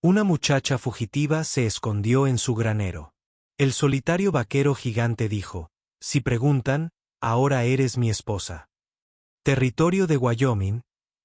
Una muchacha fugitiva se escondió en su granero. El solitario vaquero gigante dijo: si preguntan, ahora eres mi esposa. Territorio de Wyoming,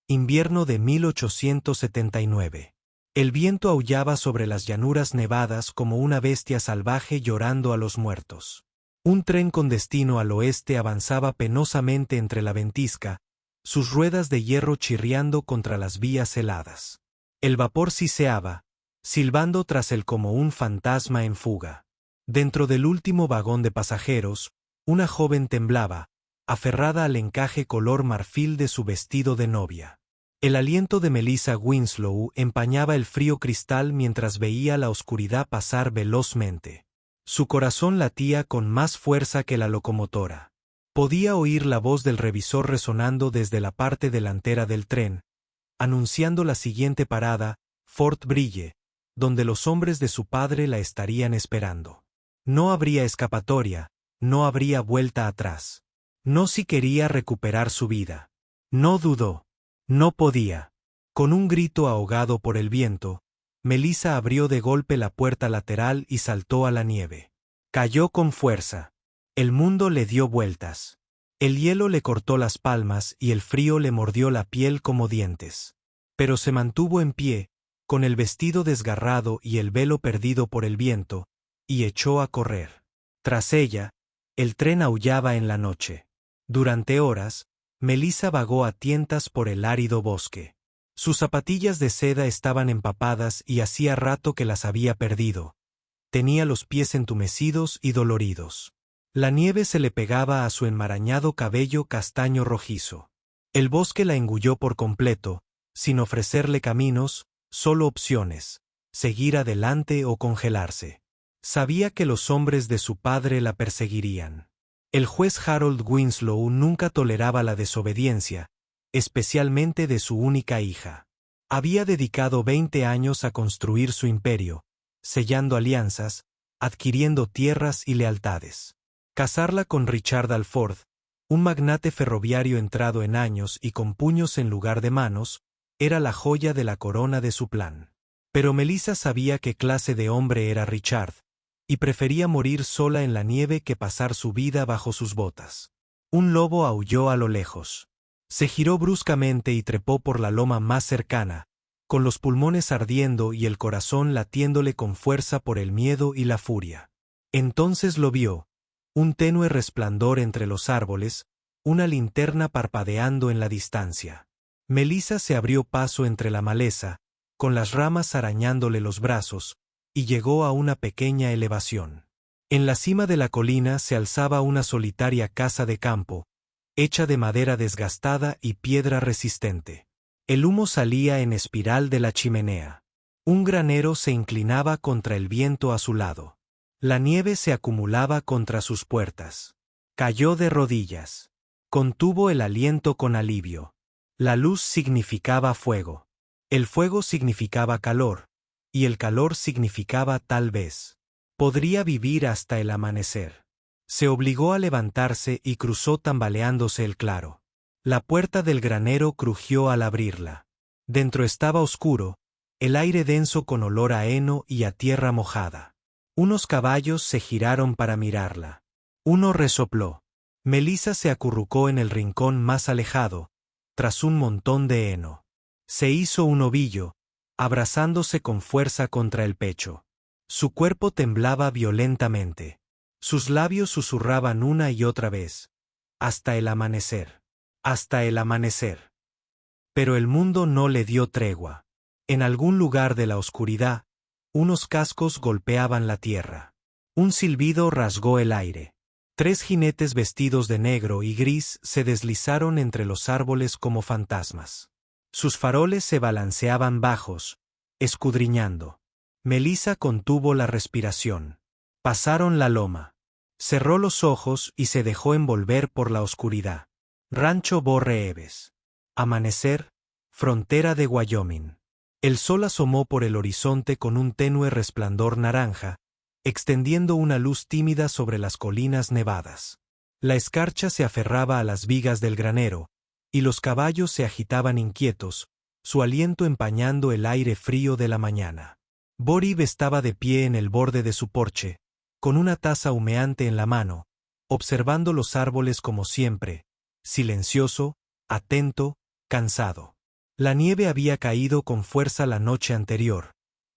invierno de 1879. El viento aullaba sobre las llanuras nevadas como una bestia salvaje llorando a los muertos. Un tren con destino al oeste avanzaba penosamente entre la ventisca, sus ruedas de hierro chirriando contra las vías heladas. El vapor siseaba, silbando tras él como un fantasma en fuga. Dentro del último vagón de pasajeros, una joven temblaba, aferrada al encaje color marfil de su vestido de novia. El aliento de Melissa Winslow empañaba el frío cristal mientras veía la oscuridad pasar velozmente. Su corazón latía con más fuerza que la locomotora. Podía oír la voz del revisor resonando desde la parte delantera del tren, anunciando la siguiente parada, Fort Brille, donde los hombres de su padre la estarían esperando. No habría escapatoria, no habría vuelta atrás. No si quería recuperar su vida. No dudó. No podía. Con un grito ahogado por el viento, Melissa abrió de golpe la puerta lateral y saltó a la nieve. Cayó con fuerza. El mundo le dio vueltas. El hielo le cortó las palmas y el frío le mordió la piel como dientes. Pero se mantuvo en pie, con el vestido desgarrado y el velo perdido por el viento, y echó a correr. Tras ella, el tren aullaba en la noche. Durante horas, Melissa vagó a tientas por el árido bosque. Sus zapatillas de seda estaban empapadas y hacía rato que las había perdido. Tenía los pies entumecidos y doloridos. La nieve se le pegaba a su enmarañado cabello castaño rojizo. El bosque la engulló por completo, sin ofrecerle caminos, solo opciones: seguir adelante o congelarse. Sabía que los hombres de su padre la perseguirían. El juez Harold Winslow nunca toleraba la desobediencia, especialmente de su única hija. Había dedicado 20 años a construir su imperio, sellando alianzas, adquiriendo tierras y lealtades. Casarla con Richard Alford, un magnate ferroviario entrado en años y con puños en lugar de manos, era la joya de la corona de su plan. Pero Melissa sabía qué clase de hombre era Richard, y prefería morir sola en la nieve que pasar su vida bajo sus botas. Un lobo aulló a lo lejos. Se giró bruscamente y trepó por la loma más cercana, con los pulmones ardiendo y el corazón latiéndole con fuerza por el miedo y la furia. Entonces lo vio, un tenue resplandor entre los árboles, una linterna parpadeando en la distancia. Melissa se abrió paso entre la maleza, con las ramas arañándole los brazos, y llegó a una pequeña elevación. En la cima de la colina se alzaba una solitaria casa de campo, hecha de madera desgastada y piedra resistente. El humo salía en espiral de la chimenea. Un granero se inclinaba contra el viento a su lado. La nieve se acumulaba contra sus puertas. Cayó de rodillas. Contuvo el aliento con alivio. La luz significaba fuego. El fuego significaba calor. Y el calor significaba tal vez. Podría vivir hasta el amanecer. Se obligó a levantarse y cruzó tambaleándose el claro. La puerta del granero crujió al abrirla. Dentro estaba oscuro, el aire denso con olor a heno y a tierra mojada. Unos caballos se giraron para mirarla. Uno resopló. Melissa se acurrucó en el rincón más alejado, tras un montón de heno. Se hizo un ovillo, abrazándose con fuerza contra el pecho. Su cuerpo temblaba violentamente. Sus labios susurraban una y otra vez: hasta el amanecer. Hasta el amanecer. Pero el mundo no le dio tregua. En algún lugar de la oscuridad, unos cascos golpeaban la tierra. Un silbido rasgó el aire. 3 jinetes vestidos de negro y gris se deslizaron entre los árboles como fantasmas. Sus faroles se balanceaban bajos, escudriñando. Melissa contuvo la respiración. Pasaron la loma. Cerró los ojos y se dejó envolver por la oscuridad. Rancho Borre Eves. Amanecer, frontera de Wyoming. El sol asomó por el horizonte con un tenue resplandor naranja, extendiendo una luz tímida sobre las colinas nevadas. La escarcha se aferraba a las vigas del granero, y los caballos se agitaban inquietos, su aliento empañando el aire frío de la mañana. Borib estaba de pie en el borde de su porche, con una taza humeante en la mano, observando los árboles como siempre, silencioso, atento, cansado. La nieve había caído con fuerza la noche anterior,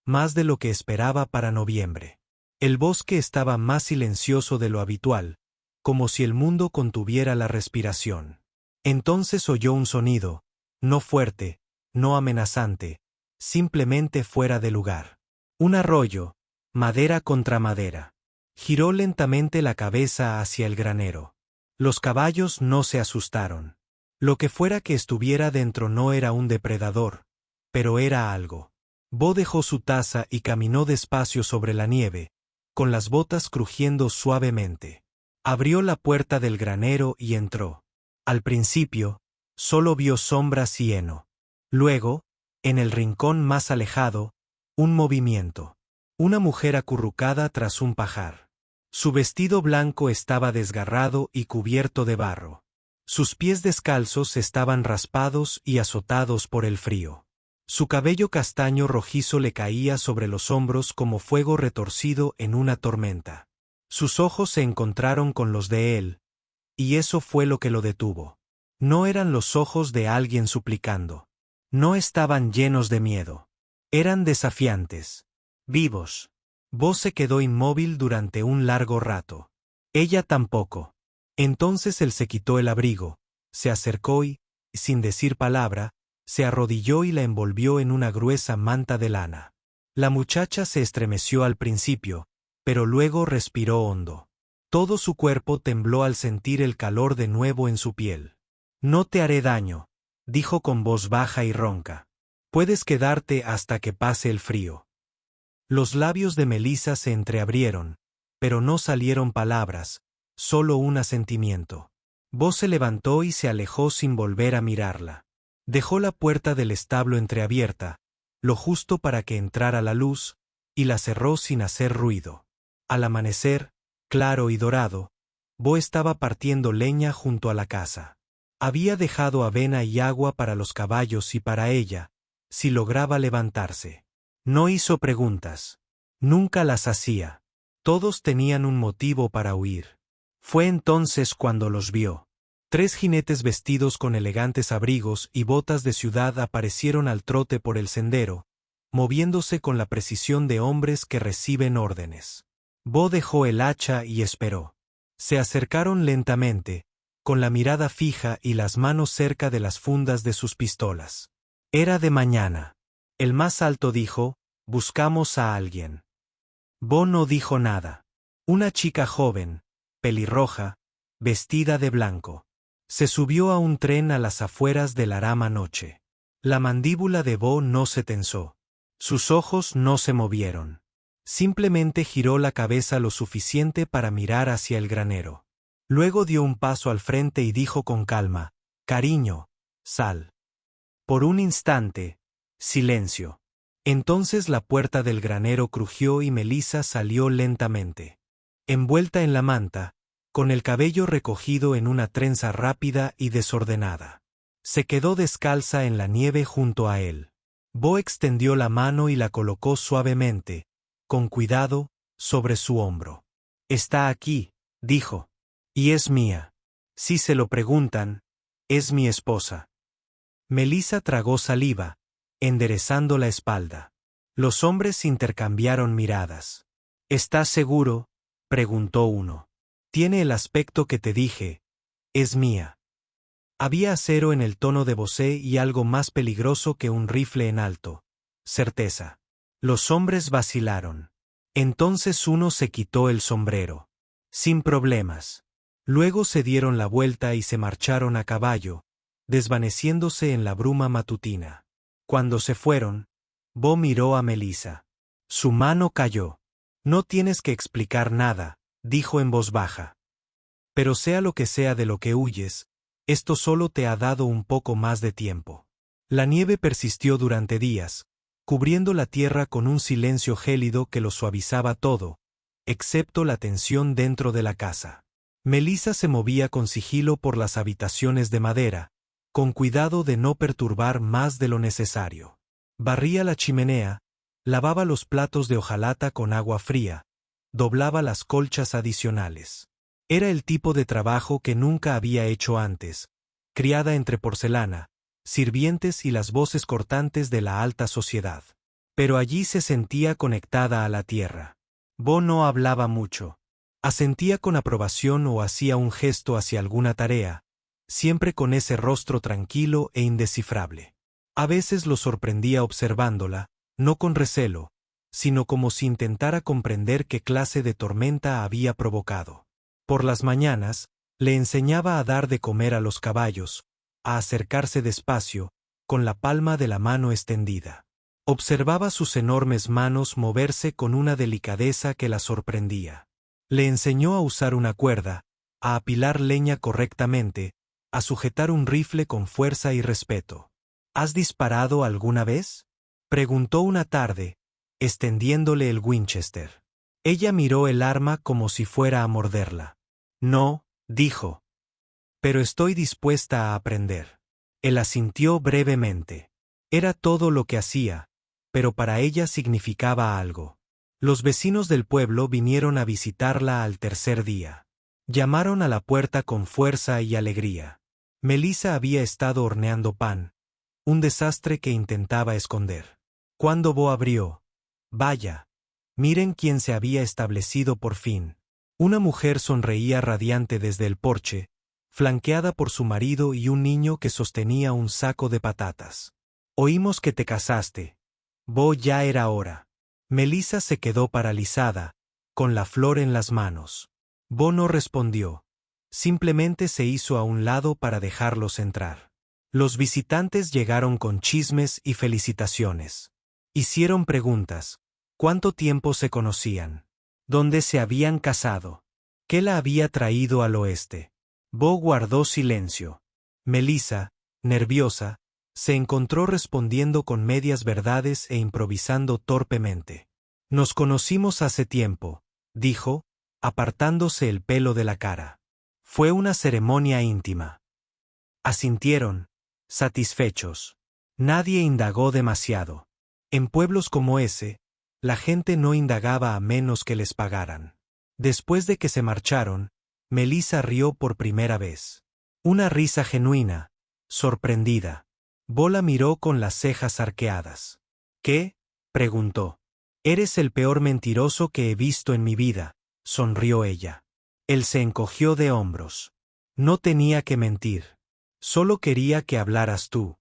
más de lo que esperaba para noviembre. El bosque estaba más silencioso de lo habitual, como si el mundo contuviera la respiración. Entonces oyó un sonido, no fuerte, no amenazante, simplemente fuera de lugar. Un arroyo, madera contra madera. Giró lentamente la cabeza hacia el granero. Los caballos no se asustaron. Lo que fuera que estuviera dentro no era un depredador, pero era algo. Bo dejó su taza y caminó despacio sobre la nieve, con las botas crujiendo suavemente. Abrió la puerta del granero y entró. Al principio, solo vio sombras y heno. Luego, en el rincón más alejado, un movimiento. Una mujer acurrucada tras un pajar. Su vestido blanco estaba desgarrado y cubierto de barro. Sus pies descalzos estaban raspados y azotados por el frío. Su cabello castaño rojizo le caía sobre los hombros como fuego retorcido en una tormenta. Sus ojos se encontraron con los de él, y eso fue lo que lo detuvo. No eran los ojos de alguien suplicando. No estaban llenos de miedo. Eran desafiantes. Vivos. Bo se quedó inmóvil durante un largo rato. Ella tampoco. Entonces él se quitó el abrigo, se acercó y, sin decir palabra, se arrodilló y la envolvió en una gruesa manta de lana. La muchacha se estremeció al principio, pero luego respiró hondo. Todo su cuerpo tembló al sentir el calor de nuevo en su piel. «No te haré daño», dijo con voz baja y ronca. «Puedes quedarte hasta que pase el frío». Los labios de Melissa se entreabrieron, pero no salieron palabras, solo un asentimiento. Bo se levantó y se alejó sin volver a mirarla. Dejó la puerta del establo entreabierta, lo justo para que entrara la luz, y la cerró sin hacer ruido. Al amanecer, claro y dorado, Bo estaba partiendo leña junto a la casa. Había dejado avena y agua para los caballos y para ella, si lograba levantarse. No hizo preguntas. Nunca las hacía. Todos tenían un motivo para huir. Fue entonces cuando los vio. 3 jinetes vestidos con elegantes abrigos y botas de ciudad aparecieron al trote por el sendero, moviéndose con la precisión de hombres que reciben órdenes. Bo dejó el hacha y esperó. Se acercaron lentamente, con la mirada fija y las manos cerca de las fundas de sus pistolas. Era de mañana. El más alto dijo: «Buscamos a alguien». Bo no dijo nada. Una chica joven, pelirroja, vestida de blanco. Se subió a un tren a las afueras de Laram anoche. La mandíbula de Bo no se tensó. Sus ojos no se movieron. Simplemente giró la cabeza lo suficiente para mirar hacia el granero. Luego dio un paso al frente y dijo con calma: «Cariño, sal». Por un instante, silencio. Entonces la puerta del granero crujió y Melissa salió lentamente. Envuelta en la manta, con el cabello recogido en una trenza rápida y desordenada. Se quedó descalza en la nieve junto a él. Bo extendió la mano y la colocó suavemente, con cuidado, sobre su hombro. «Está aquí», dijo. «Y es mía. Si se lo preguntan, es mi esposa». Melissa tragó saliva, enderezando la espalda. Los hombres intercambiaron miradas. «¿Estás seguro?», preguntó uno. «Tiene el aspecto que te dije. Es mía». Había acero en el tono de Bosé y algo más peligroso que un rifle en alto. Certeza. Los hombres vacilaron. Entonces uno se quitó el sombrero. Sin problemas. Luego se dieron la vuelta y se marcharon a caballo, desvaneciéndose en la bruma matutina. Cuando se fueron, Bo miró a Melissa. Su mano cayó. «No tienes que explicar nada», dijo en voz baja. «Pero sea lo que sea de lo que huyes, esto solo te ha dado un poco más de tiempo». La nieve persistió durante días, cubriendo la tierra con un silencio gélido que lo suavizaba todo, excepto la tensión dentro de la casa. Melissa se movía con sigilo por las habitaciones de madera, con cuidado de no perturbar más de lo necesario. Barría la chimenea, lavaba los platos de hojalata con agua fría, doblaba las colchas adicionales. Era el tipo de trabajo que nunca había hecho antes, criada entre porcelana, sirvientes y las voces cortantes de la alta sociedad. Pero allí se sentía conectada a la tierra. Bo no hablaba mucho. Asentía con aprobación o hacía un gesto hacia alguna tarea, siempre con ese rostro tranquilo e indescifrable. A veces lo sorprendía observándola, no con recelo, sino como si intentara comprender qué clase de tormenta había provocado. Por las mañanas, le enseñaba a dar de comer a los caballos, a acercarse despacio, con la palma de la mano extendida. Observaba sus enormes manos moverse con una delicadeza que la sorprendía. Le enseñó a usar una cuerda, a apilar leña correctamente, a sujetar un rifle con fuerza y respeto. ¿Has disparado alguna vez?, preguntó una tarde, extendiéndole el Winchester. Ella miró el arma como si fuera a morderla. No, dijo. Pero estoy dispuesta a aprender. Él asintió brevemente. Era todo lo que hacía, pero para ella significaba algo. Los vecinos del pueblo vinieron a visitarla al tercer día. Llamaron a la puerta con fuerza y alegría. Melissa había estado horneando pan, un desastre que intentaba esconder. Cuando Bo abrió, vaya, miren quién se había establecido por fin. Una mujer sonreía radiante desde el porche, flanqueada por su marido y un niño que sostenía un saco de patatas. Oímos que te casaste. Bo, ya era hora. Melissa se quedó paralizada, con la flor en las manos. Bo no respondió. Simplemente se hizo a un lado para dejarlos entrar. Los visitantes llegaron con chismes y felicitaciones. Hicieron preguntas. ¿Cuánto tiempo se conocían? ¿Dónde se habían casado? ¿Qué la había traído al oeste? Bo guardó silencio. Melissa, nerviosa, se encontró respondiendo con medias verdades e improvisando torpemente. Nos conocimos hace tiempo, dijo, apartándose el pelo de la cara. Fue una ceremonia íntima. Asintieron, satisfechos. Nadie indagó demasiado. En pueblos como ese, la gente no indagaba a menos que les pagaran. Después de que se marcharon, Melissa rió por primera vez. Una risa genuina, sorprendida. Bo la miró con las cejas arqueadas. ¿Qué?, preguntó. Eres el peor mentiroso que he visto en mi vida, sonrió ella. Él se encogió de hombros. No tenía que mentir. Solo quería que hablaras tú.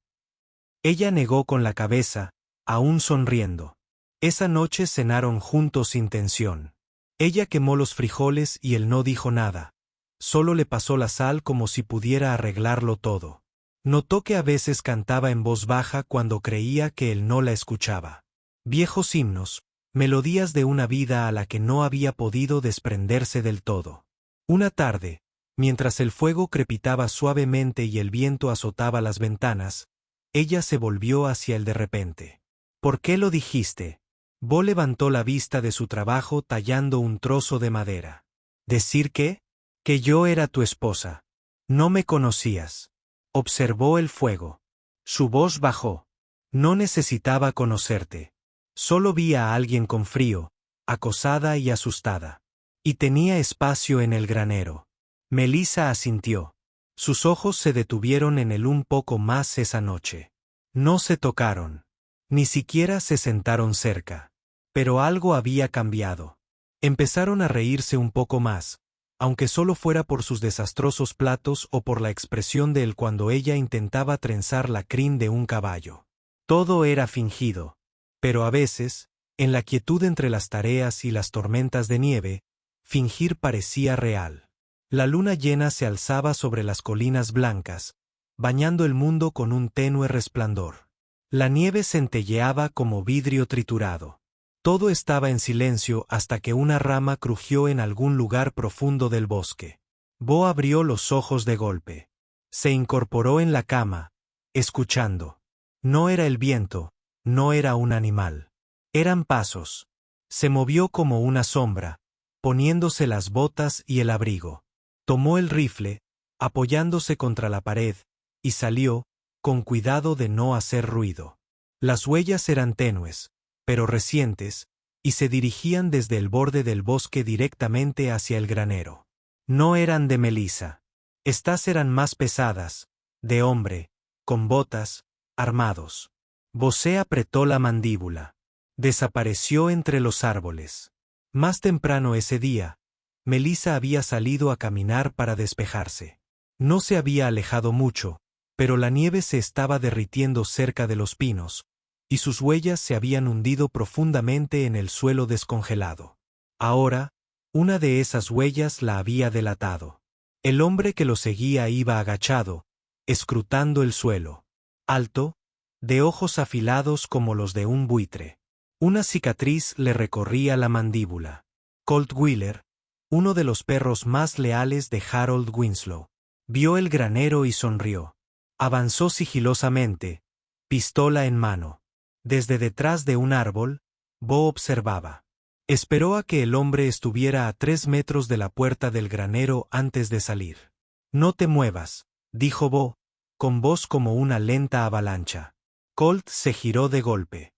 Ella negó con la cabeza, aún sonriendo. Esa noche cenaron juntos sin tensión. Ella quemó los frijoles y él no dijo nada. Solo le pasó la sal como si pudiera arreglarlo todo. Notó que a veces cantaba en voz baja cuando creía que él no la escuchaba. Viejos himnos, melodías de una vida a la que no había podido desprenderse del todo. Una tarde, mientras el fuego crepitaba suavemente y el viento azotaba las ventanas, ella se volvió hacia él de repente. ¿Por qué lo dijiste? Bo levantó la vista de su trabajo tallando un trozo de madera. ¿Decir qué? Que yo era tu esposa. No me conocías. Observó el fuego. Su voz bajó. No necesitaba conocerte. Solo vi a alguien con frío, acosada y asustada. Y tenía espacio en el granero. Melissa asintió. Sus ojos se detuvieron en él un poco más esa noche. No se tocaron. Ni siquiera se sentaron cerca. Pero algo había cambiado. Empezaron a reírse un poco más, aunque solo fuera por sus desastrosos platos o por la expresión de él cuando ella intentaba trenzar la crin de un caballo. Todo era fingido, pero a veces, en la quietud entre las tareas y las tormentas de nieve, fingir parecía real. La luna llena se alzaba sobre las colinas blancas, bañando el mundo con un tenue resplandor. La nieve centelleaba como vidrio triturado. Todo estaba en silencio hasta que una rama crujió en algún lugar profundo del bosque. Bo abrió los ojos de golpe. Se incorporó en la cama, escuchando. No era el viento, no era un animal. Eran pasos. Se movió como una sombra, poniéndose las botas y el abrigo. Tomó el rifle, apoyándose contra la pared, y salió, con cuidado de no hacer ruido. Las huellas eran tenues, pero recientes, y se dirigían desde el borde del bosque directamente hacia el granero. No eran de Melissa. Estas eran más pesadas, de hombre, con botas, armados. Bosé apretó la mandíbula. Desapareció entre los árboles. Más temprano ese día, Melissa había salido a caminar para despejarse. No se había alejado mucho, pero la nieve se estaba derritiendo cerca de los pinos, y sus huellas se habían hundido profundamente en el suelo descongelado. Ahora, una de esas huellas la había delatado. El hombre que lo seguía iba agachado, escrutando el suelo. Alto, de ojos afilados como los de un buitre. Una cicatriz le recorría la mandíbula. Colt Wheeler, uno de los perros más leales de Harold Winslow, vio el granero y sonrió. Avanzó sigilosamente, pistola en mano. Desde detrás de un árbol, Bo observaba. Esperó a que el hombre estuviera a 3 metros de la puerta del granero antes de salir. «No te muevas», dijo Bo, con voz como una lenta avalancha. Colt se giró de golpe.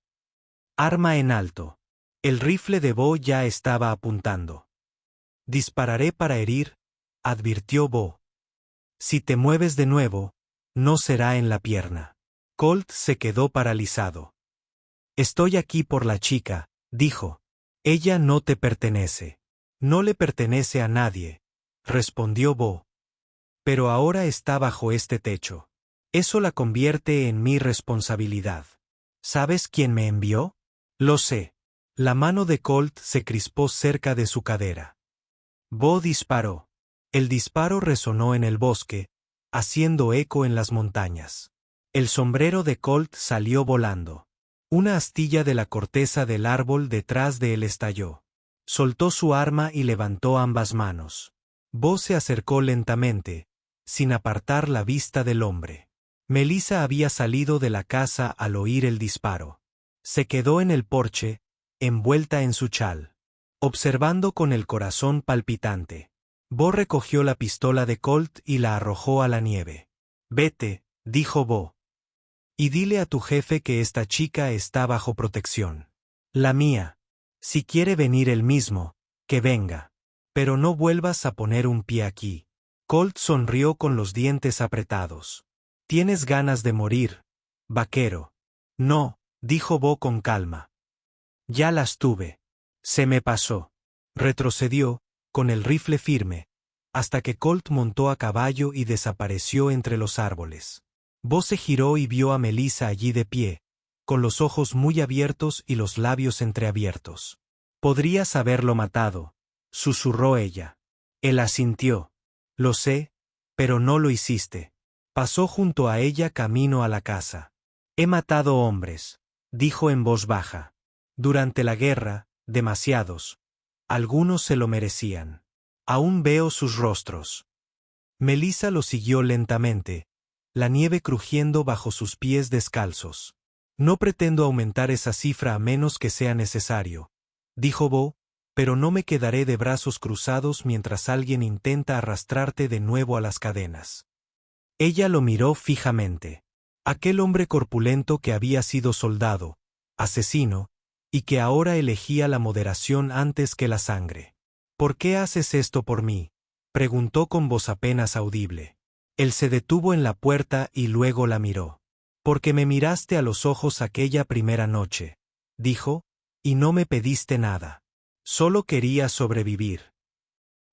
Arma en alto. El rifle de Bo ya estaba apuntando. «Dispararé para herir», advirtió Bo. «Si te mueves de nuevo, no será en la pierna». Colt se quedó paralizado. «Estoy aquí por la chica», dijo. «Ella no te pertenece». «No le pertenece a nadie», respondió Bo. «Pero ahora está bajo este techo. Eso la convierte en mi responsabilidad». «¿Sabes quién me envió?» «Lo sé». La mano de Colt se crispó cerca de su cadera. Bo disparó. El disparo resonó en el bosque, haciendo eco en las montañas. El sombrero de Colt salió volando. Una astilla de la corteza del árbol detrás de él estalló. Soltó su arma y levantó ambas manos. Bo se acercó lentamente, sin apartar la vista del hombre. Melissa había salido de la casa al oír el disparo. Se quedó en el porche, envuelta en su chal, observando con el corazón palpitante. Bo recogió la pistola de Colt y la arrojó a la nieve. «Vete», dijo Bo. «Y dile a tu jefe que esta chica está bajo protección. La mía. Si quiere venir él mismo, que venga. Pero no vuelvas a poner un pie aquí». Colt sonrió con los dientes apretados. «¿Tienes ganas de morir, vaquero?» «No», dijo Bo con calma. «Ya las tuve. Se me pasó». Retrocedió, con el rifle firme, hasta que Colt montó a caballo y desapareció entre los árboles. Bo se giró y vio a Melissa allí de pie, con los ojos muy abiertos y los labios entreabiertos. «Podrías haberlo matado», susurró ella. Él asintió. «Lo sé, pero no lo hiciste». Pasó junto a ella camino a la casa. «He matado hombres», dijo en voz baja. «Durante la guerra, demasiados. Algunos se lo merecían. Aún veo sus rostros». Melissa lo siguió lentamente, la nieve crujiendo bajo sus pies descalzos. «No pretendo aumentar esa cifra a menos que sea necesario», dijo Bo, «pero no me quedaré de brazos cruzados mientras alguien intenta arrastrarte de nuevo a las cadenas». Ella lo miró fijamente. Aquel hombre corpulento que había sido soldado, asesino, y que ahora elegía la moderación antes que la sangre. «¿Por qué haces esto por mí?», preguntó con voz apenas audible. Él se detuvo en la puerta y luego la miró. «Porque me miraste a los ojos aquella primera noche», dijo, «y no me pediste nada. Solo quería sobrevivir».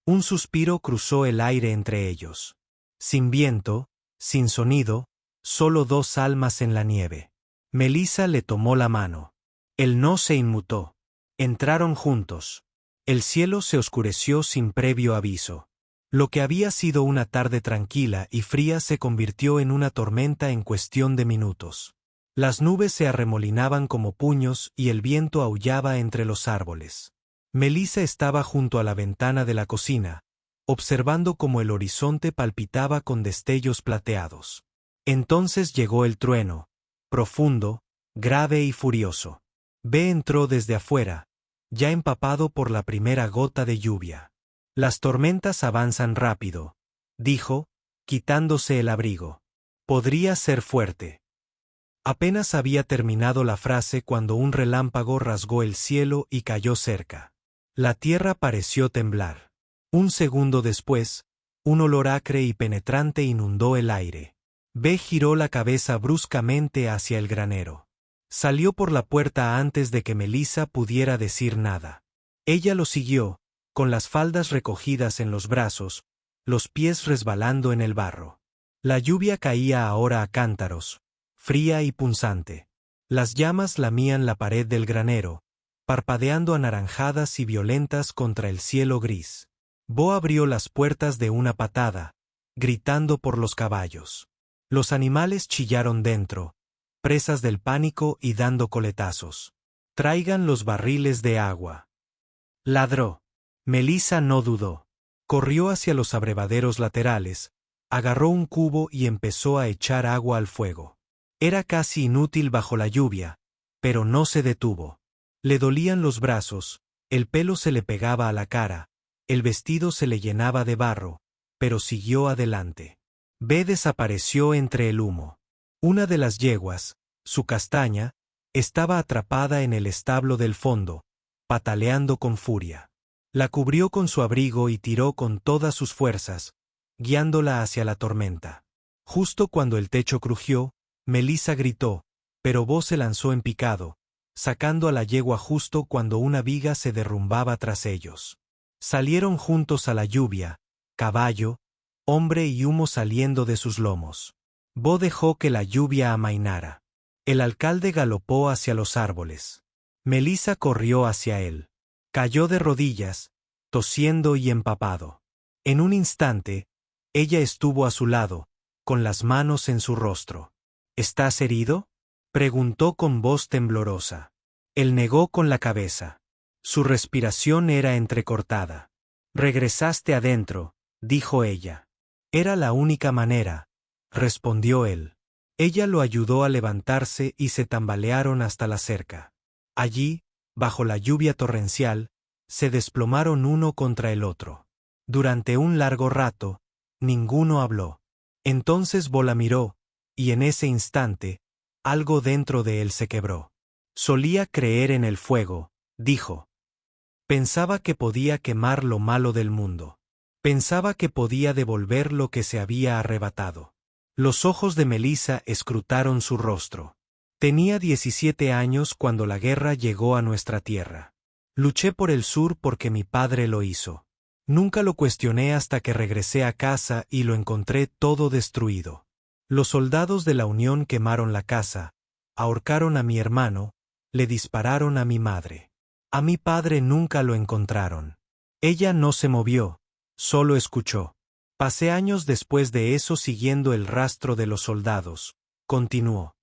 Un suspiro cruzó el aire entre ellos. Sin viento, sin sonido, solo dos almas en la nieve. Melissa le tomó la mano. Él no se inmutó. Entraron juntos. El cielo se oscureció sin previo aviso. Lo que había sido una tarde tranquila y fría se convirtió en una tormenta en cuestión de minutos. Las nubes se arremolinaban como puños y el viento aullaba entre los árboles. Melissa estaba junto a la ventana de la cocina, observando cómo el horizonte palpitaba con destellos plateados. Entonces llegó el trueno, profundo, grave y furioso. B entró desde afuera, ya empapado por la primera gota de lluvia. «Las tormentas avanzan rápido», dijo, quitándose el abrigo. «Podría ser fuerte». Apenas había terminado la frase cuando un relámpago rasgó el cielo y cayó cerca. La tierra pareció temblar. Un segundo después, un olor acre y penetrante inundó el aire. B giró la cabeza bruscamente hacia el granero. Salió por la puerta antes de que Melissa pudiera decir nada. Ella lo siguió, con las faldas recogidas en los brazos, los pies resbalando en el barro. La lluvia caía ahora a cántaros, fría y punzante. Las llamas lamían la pared del granero, parpadeando anaranjadas y violentas contra el cielo gris. Bo abrió las puertas de una patada, gritando por los caballos. Los animales chillaron dentro, presas del pánico y dando coletazos. «Traigan los barriles de agua», ladró. Melissa no dudó. Corrió hacia los abrevaderos laterales, agarró un cubo y empezó a echar agua al fuego. Era casi inútil bajo la lluvia, pero no se detuvo. Le dolían los brazos, el pelo se le pegaba a la cara, el vestido se le llenaba de barro, pero siguió adelante. B desapareció entre el humo. Una de las yeguas, su castaña, estaba atrapada en el establo del fondo, pataleando con furia. La cubrió con su abrigo y tiró con todas sus fuerzas, guiándola hacia la tormenta. Justo cuando el techo crujió, Melissa gritó, pero Bo se lanzó en picado, sacando a la yegua justo cuando una viga se derrumbaba tras ellos. Salieron juntos a la lluvia, caballo, hombre y humo saliendo de sus lomos. Bo dejó que la lluvia amainara. El alcalde galopó hacia los árboles. Melissa corrió hacia él. Cayó de rodillas, tosiendo y empapado. En un instante, ella estuvo a su lado, con las manos en su rostro. ¿Estás herido?, preguntó con voz temblorosa. Él negó con la cabeza. Su respiración era entrecortada. «Regresaste adentro», dijo ella. «Era la única manera», respondió él. Ella lo ayudó a levantarse y se tambalearon hasta la cerca. Allí, bajo la lluvia torrencial, se desplomaron uno contra el otro. Durante un largo rato, ninguno habló. Entonces Bo la miró, y en ese instante, algo dentro de él se quebró. Solía creer en el fuego, dijo. Pensaba que podía quemar lo malo del mundo. Pensaba que podía devolver lo que se había arrebatado. Los ojos de Melissa escrutaron su rostro. Tenía 17 años cuando la guerra llegó a nuestra tierra. Luché por el sur porque mi padre lo hizo. Nunca lo cuestioné hasta que regresé a casa y lo encontré todo destruido. Los soldados de la Unión quemaron la casa, ahorcaron a mi hermano, le dispararon a mi madre. A mi padre nunca lo encontraron. Ella no se movió, solo escuchó. Pasé años después de eso siguiendo el rastro de los soldados, continuó.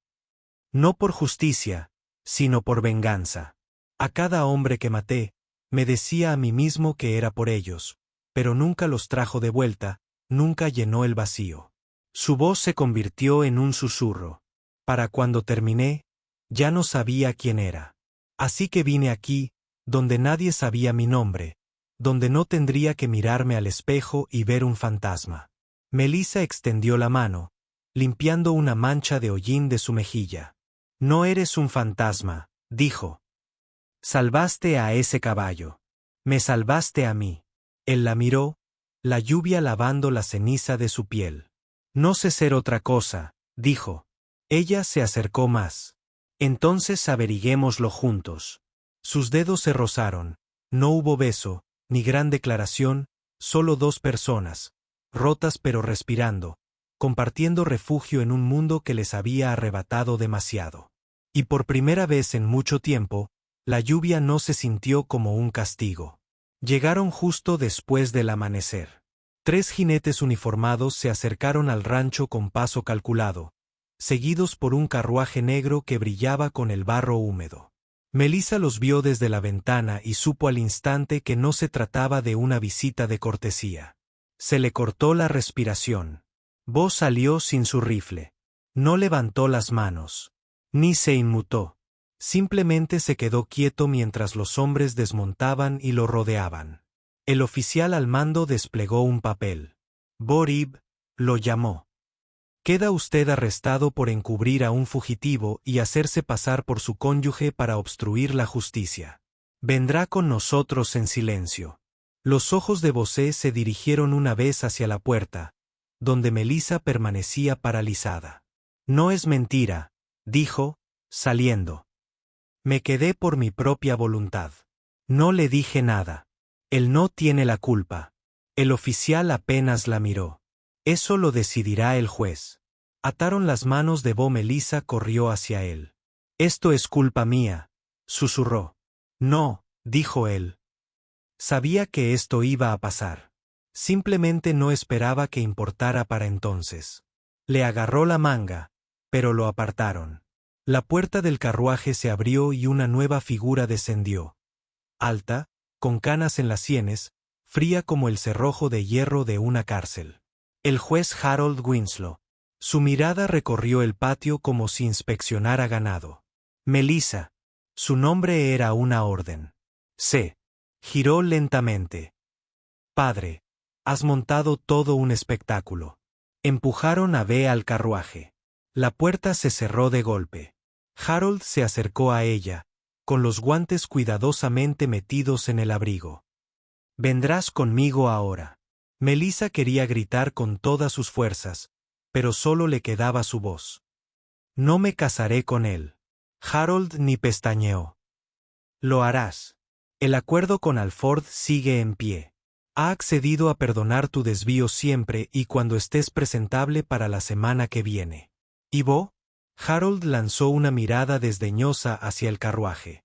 No por justicia, sino por venganza. A cada hombre que maté, me decía a mí mismo que era por ellos, pero nunca los trajo de vuelta, nunca llenó el vacío. Su voz se convirtió en un susurro. Para cuando terminé, ya no sabía quién era. Así que vine aquí, donde nadie sabía mi nombre, donde no tendría que mirarme al espejo y ver un fantasma. Melissa extendió la mano, limpiando una mancha de hollín de su mejilla. No eres un fantasma, dijo. Salvaste a ese caballo. Me salvaste a mí. Él la miró, la lluvia lavando la ceniza de su piel. No sé ser otra cosa, dijo. Ella se acercó más. Entonces averiguémoslo juntos. Sus dedos se rozaron. No hubo beso, ni gran declaración, solo dos personas, rotas pero respirando, compartiendo refugio en un mundo que les había arrebatado demasiado. Y por primera vez en mucho tiempo, la lluvia no se sintió como un castigo. Llegaron justo después del amanecer. 3 jinetes uniformados se acercaron al rancho con paso calculado, seguidos por un carruaje negro que brillaba con el barro húmedo. Melissa los vio desde la ventana y supo al instante que no se trataba de una visita de cortesía. Se le cortó la respiración. Bo salió sin su rifle. No levantó las manos. Ni se inmutó. Simplemente se quedó quieto mientras los hombres desmontaban y lo rodeaban. El oficial al mando desplegó un papel. Borib lo llamó. Queda usted arrestado por encubrir a un fugitivo y hacerse pasar por su cónyuge para obstruir la justicia. Vendrá con nosotros en silencio. Los ojos de Bosé se dirigieron una vez hacia la puerta, donde Melissa permanecía paralizada. No es mentira, dijo, saliendo. Me quedé por mi propia voluntad. No le dije nada. Él no tiene la culpa. El oficial apenas la miró. Eso lo decidirá el juez. Ataron las manos de Bo. Melissa corrió hacia él. Esto es culpa mía, susurró. No, dijo él. Sabía que esto iba a pasar. Simplemente no esperaba que importara para entonces. Le agarró la manga, pero lo apartaron. La puerta del carruaje se abrió y una nueva figura descendió. Alta, con canas en las sienes, fría como el cerrojo de hierro de una cárcel. El juez Harold Winslow. Su mirada recorrió el patio como si inspeccionara ganado. Melissa. Su nombre era una orden. Se giró lentamente. Padre, has montado todo un espectáculo. Empujaron a Bea al carruaje. La puerta se cerró de golpe. Harold se acercó a ella, con los guantes cuidadosamente metidos en el abrigo. Vendrás conmigo ahora. Melissa quería gritar con todas sus fuerzas, pero solo le quedaba su voz. No me casaré con él. Harold ni pestañeó. Lo harás. El acuerdo con Alford sigue en pie. Ha accedido a perdonar tu desvío siempre y cuando estés presentable para la semana que viene. ¿Y vos? Harold lanzó una mirada desdeñosa hacia el carruaje.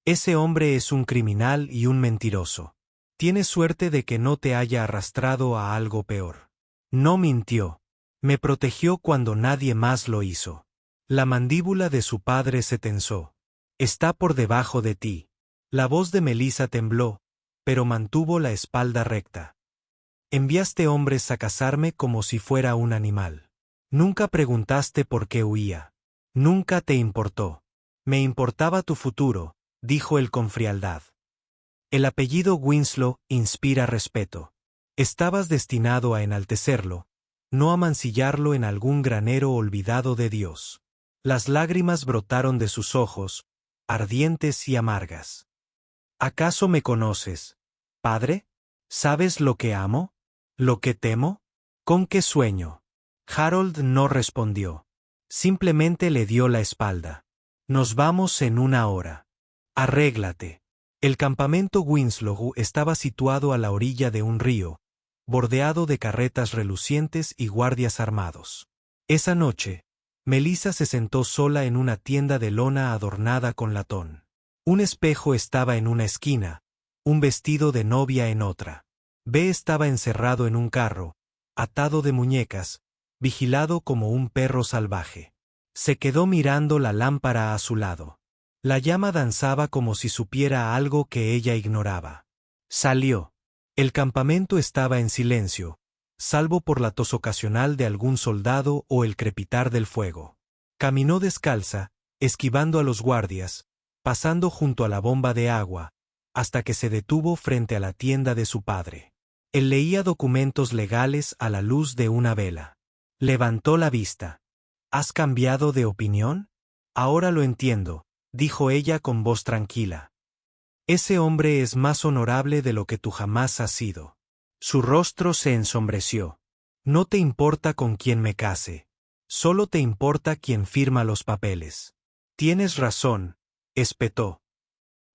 Ese hombre es un criminal y un mentiroso. Tienes suerte de que no te haya arrastrado a algo peor. No mintió. Me protegió cuando nadie más lo hizo. La mandíbula de su padre se tensó. Está por debajo de ti. La voz de Melissa tembló, pero mantuvo la espalda recta. Enviaste hombres a cazarme como si fuera un animal. Nunca preguntaste por qué huía. Nunca te importó. Me importaba tu futuro, dijo él con frialdad. El apellido Winslow inspira respeto. Estabas destinado a enaltecerlo, no a mancillarlo en algún granero olvidado de Dios. Las lágrimas brotaron de sus ojos, ardientes y amargas. ¿Acaso me conoces, padre? ¿Sabes lo que amo? ¿Lo que temo? ¿Con qué sueño? Harold no respondió. Simplemente le dio la espalda. Nos vamos en una hora. Arréglate. El campamento Winslow estaba situado a la orilla de un río, bordeado de carretas relucientes y guardias armados. Esa noche, Melissa se sentó sola en una tienda de lona adornada con latón. Un espejo estaba en una esquina, un vestido de novia en otra. B estaba encerrado en un carro, atado de muñecas, vigilado como un perro salvaje. Se quedó mirando la lámpara a su lado. La llama danzaba como si supiera algo que ella ignoraba. Salió. El campamento estaba en silencio, salvo por la tos ocasional de algún soldado o el crepitar del fuego. Caminó descalza, esquivando a los guardias, pasando junto a la bomba de agua, hasta que se detuvo frente a la tienda de su padre. Él leía documentos legales a la luz de una vela. Levantó la vista. ¿Has cambiado de opinión? Ahora lo entiendo, dijo ella con voz tranquila. Ese hombre es más honorable de lo que tú jamás has sido. Su rostro se ensombreció. No te importa con quién me case. Solo te importa quién firma los papeles. Tienes razón, espetó.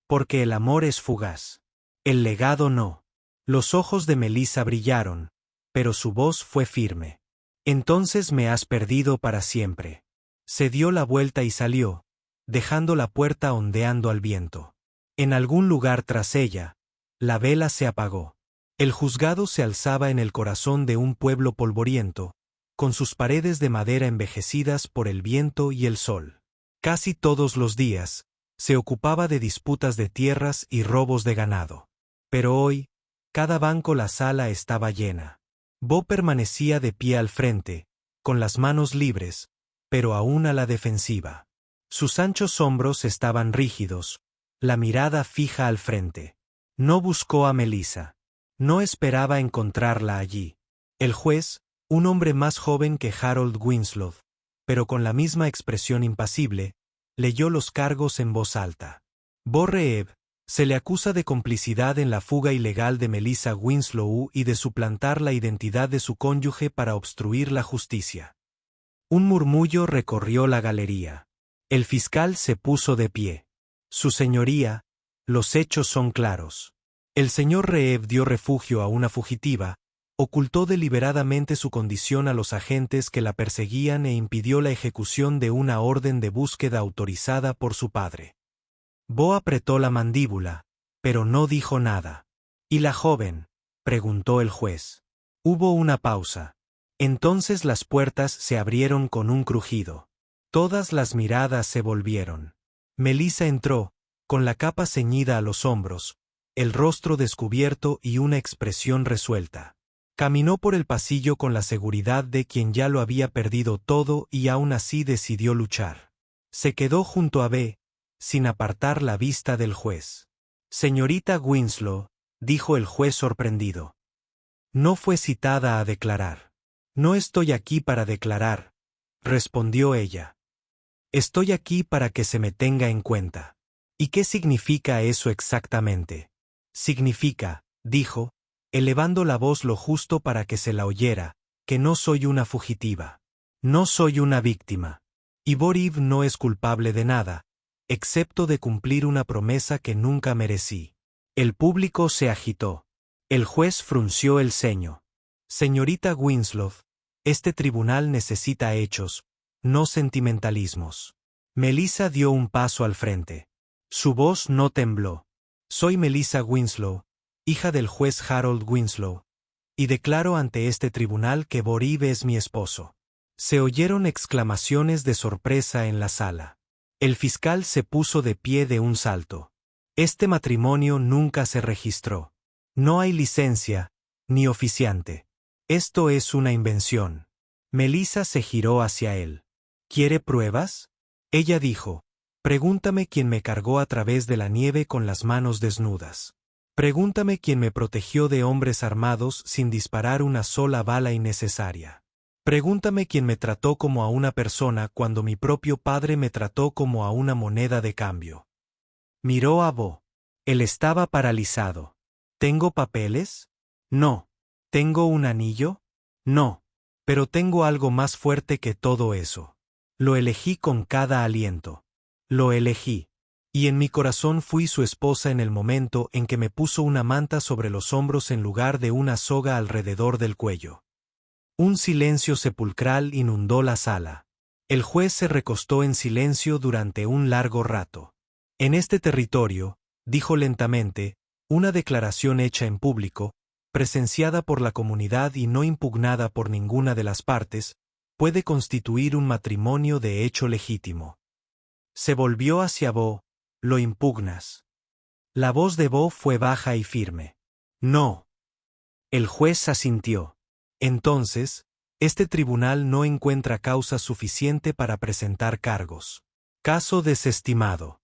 Porque el amor es fugaz. El legado no. Los ojos de Melissa brillaron, pero su voz fue firme. Entonces me has perdido para siempre. Se dio la vuelta y salió, dejando la puerta ondeando al viento. En algún lugar tras ella, la vela se apagó. El juzgado se alzaba en el corazón de un pueblo polvoriento, con sus paredes de madera envejecidas por el viento y el sol. Casi todos los días, se ocupaba de disputas de tierras y robos de ganado. Pero hoy, cada banco la sala estaba llena. Bo permanecía de pie al frente, con las manos libres, pero aún a la defensiva. Sus anchos hombros estaban rígidos, la mirada fija al frente. No buscó a Melissa. No esperaba encontrarla allí. El juez, Un hombre más joven que Harold Winslow, pero con la misma expresión impasible, leyó los cargos en voz alta. Bo Reeb se le acusa de complicidad en la fuga ilegal de Melissa Winslow y de suplantar la identidad de su cónyuge para obstruir la justicia. Un murmullo recorrió la galería. El fiscal se puso de pie. Su señoría, los hechos son claros. El señor Reeb dio refugio a una fugitiva, ocultó deliberadamente su condición a los agentes que la perseguían e impidió la ejecución de una orden de búsqueda autorizada por su padre. Bo apretó la mandíbula, pero no dijo nada. ¿Y la joven?, preguntó el juez. Hubo una pausa. Entonces las puertas se abrieron con un crujido. Todas las miradas se volvieron. Melissa entró, con la capa ceñida a los hombros, el rostro descubierto y una expresión resuelta. Caminó por el pasillo con la seguridad de quien ya lo había perdido todo y aún así decidió luchar. Se quedó junto a B, sin apartar la vista del juez. Señorita Winslow, dijo el juez sorprendido. No fue citada a declarar. No estoy aquí para declarar, respondió ella. Estoy aquí para que se me tenga en cuenta. ¿Y qué significa eso exactamente? Significa, dijo, elevando la voz lo justo para que se la oyera, que no soy una fugitiva. No soy una víctima. Y Bo Reeb no es culpable de nada, excepto de cumplir una promesa que nunca merecí. El público se agitó. El juez frunció el ceño. Señorita Winslow, este tribunal necesita hechos, no sentimentalismos. Melissa dio un paso al frente. Su voz no tembló. Soy Melissa Winslow, hija del juez Harold Winslow, y declaro ante este tribunal que Bo Reeb es mi esposo. Se oyeron exclamaciones de sorpresa en la sala. El fiscal se puso de pie de un salto. Este matrimonio nunca se registró. No hay licencia, ni oficiante. Esto es una invención. Melissa se giró hacia él. ¿Quiere pruebas? Ella dijo, pregúntame quién me cargó a través de la nieve con las manos desnudas. Pregúntame quién me protegió de hombres armados sin disparar una sola bala innecesaria. Pregúntame quién me trató como a una persona cuando mi propio padre me trató como a una moneda de cambio. Miró a Bo. Él estaba paralizado. ¿Tengo papeles? No. ¿Tengo un anillo? No. Pero tengo algo más fuerte que todo eso. Lo elegí con cada aliento. Lo elegí. Y en mi corazón fui su esposa en el momento en que me puso una manta sobre los hombros en lugar de una soga alrededor del cuello. Un silencio sepulcral inundó la sala. El juez se recostó en silencio durante un largo rato. En este territorio, dijo lentamente, una declaración hecha en público, presenciada por la comunidad y no impugnada por ninguna de las partes, puede constituir un matrimonio de hecho legítimo. Se volvió hacia Bo. ¿Lo impugnas? La voz de Bo fue baja y firme. No. El juez asintió. Entonces, este tribunal no encuentra causa suficiente para presentar cargos. Caso desestimado.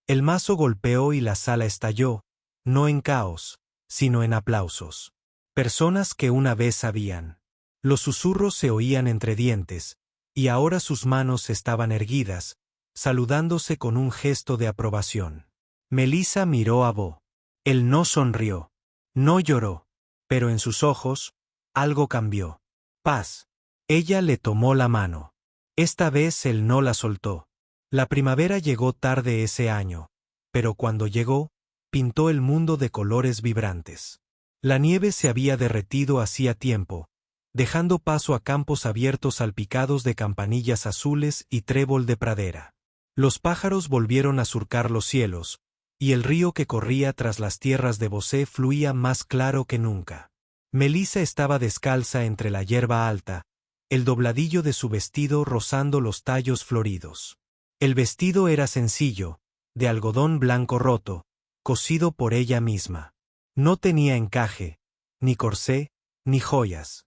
El mazo golpeó y la sala estalló, no en caos, sino en aplausos. Personas que una vez sabían. Los susurros se oían entre dientes, y ahora sus manos estaban erguidas, saludándose con un gesto de aprobación. Melissa miró a Bo. Él no sonrió. No lloró. Pero en sus ojos, algo cambió. Paz. Ella le tomó la mano. Esta vez él no la soltó. La primavera llegó tarde ese año, pero cuando llegó, pintó el mundo de colores vibrantes. La nieve se había derretido hacía tiempo, dejando paso a campos abiertos salpicados de campanillas azules y trébol de pradera. Los pájaros volvieron a surcar los cielos, y el río que corría tras las tierras de Bosé fluía más claro que nunca. Melissa estaba descalza entre la hierba alta, el dobladillo de su vestido rozando los tallos floridos. El vestido era sencillo, de algodón blanco roto, cosido por ella misma. No tenía encaje, ni corsé, ni joyas.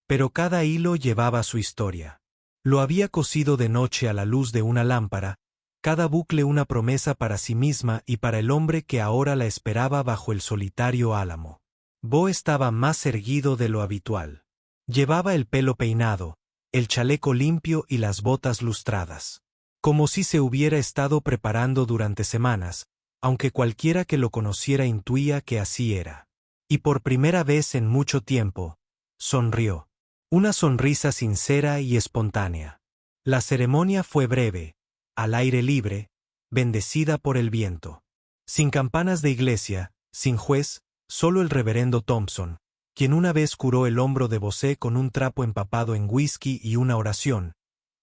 Pero cada hilo llevaba su historia. Lo había cosido de noche a la luz de una lámpara, cada bucle una promesa para sí misma y para el hombre que ahora la esperaba bajo el solitario álamo. Bo estaba más erguido de lo habitual. Llevaba el pelo peinado, el chaleco limpio y las botas lustradas. Como si se hubiera estado preparando durante semanas, aunque cualquiera que lo conociera intuía que así era. Y por primera vez en mucho tiempo, sonrió. Una sonrisa sincera y espontánea. La ceremonia fue breve, al aire libre, bendecida por el viento. Sin campanas de iglesia, sin juez, solo el reverendo Thompson, quien una vez curó el hombro de Bosé con un trapo empapado en whisky y una oración,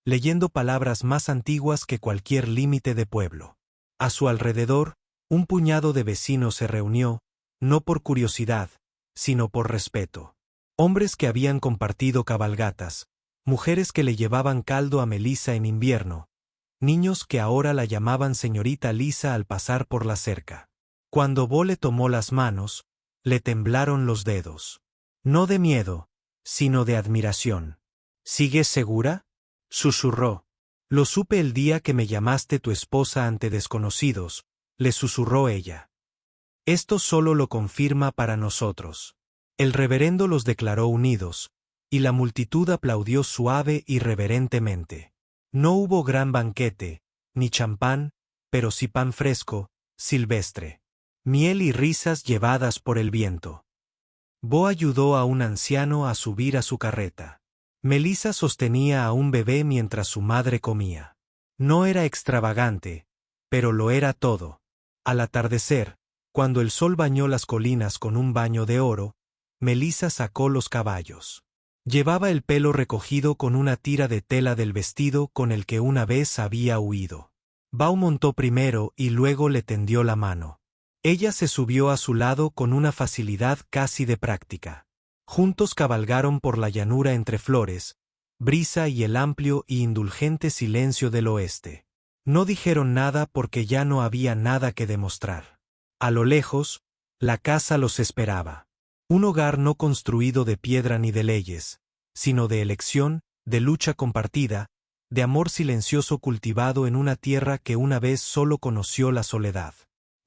leyendo palabras más antiguas que cualquier límite de pueblo. A su alrededor, un puñado de vecinos se reunió, no por curiosidad, sino por respeto. Hombres que habían compartido cabalgatas, mujeres que le llevaban caldo a Melissa en invierno, niños que ahora la llamaban señorita Lisa al pasar por la cerca. Cuando Bo le tomó las manos, le temblaron los dedos. No de miedo, sino de admiración. ¿Sigues segura?, susurró. Lo supe el día que me llamaste tu esposa ante desconocidos, le susurró ella. Esto solo lo confirma para nosotros. El reverendo los declaró unidos, y la multitud aplaudió suave y reverentemente. No hubo gran banquete, ni champán, pero sí pan fresco, silvestre. Miel y risas llevadas por el viento. Bo ayudó a un anciano a subir a su carreta. Melissa sostenía a un bebé mientras su madre comía. No era extravagante, pero lo era todo. Al atardecer, cuando el sol bañó las colinas con un baño de oro, Melissa sacó los caballos. Llevaba el pelo recogido con una tira de tela del vestido con el que una vez había huido. Bao montó primero y luego le tendió la mano. Ella se subió a su lado con una facilidad casi de práctica. Juntos cabalgaron por la llanura entre flores, brisa y el amplio y indulgente silencio del oeste. No dijeron nada porque ya no había nada que demostrar. A lo lejos, la casa los esperaba. Un hogar no construido de piedra ni de leyes, sino de elección, de lucha compartida, de amor silencioso cultivado en una tierra que una vez solo conoció la soledad.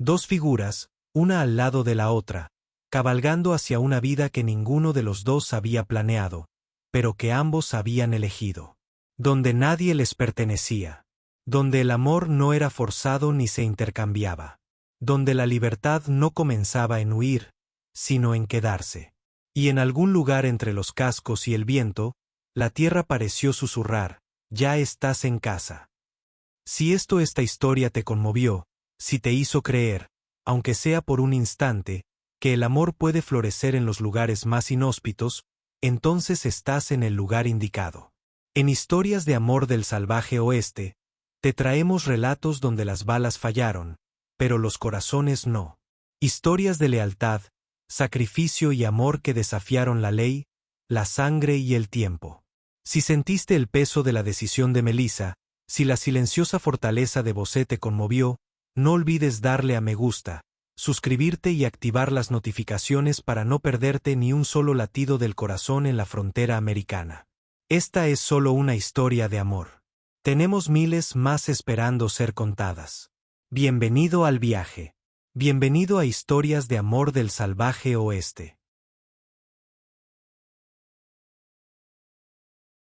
Dos figuras, una al lado de la otra, cabalgando hacia una vida que ninguno de los dos había planeado, pero que ambos habían elegido. Donde nadie les pertenecía. Donde el amor no era forzado ni se intercambiaba. Donde la libertad no comenzaba en huir, sino en quedarse. Y en algún lugar entre los cascos y el viento, la tierra pareció susurrar, ya estás en casa. Si esta historia te conmovió, si te hizo creer, aunque sea por un instante, que el amor puede florecer en los lugares más inhóspitos, entonces estás en el lugar indicado. En Historias de Amor del Salvaje Oeste, te traemos relatos donde las balas fallaron, pero los corazones no. Historias de lealtad, sacrificio y amor que desafiaron la ley, la sangre y el tiempo. Si sentiste el peso de la decisión de Melissa, si la silenciosa fortaleza de Bosé te conmovió, no olvides darle a me gusta, suscribirte y activar las notificaciones para no perderte ni un solo latido del corazón en la frontera americana. Esta es solo una historia de amor. Tenemos miles más esperando ser contadas. Bienvenido al viaje. Bienvenido a Historias de Amor del Salvaje Oeste.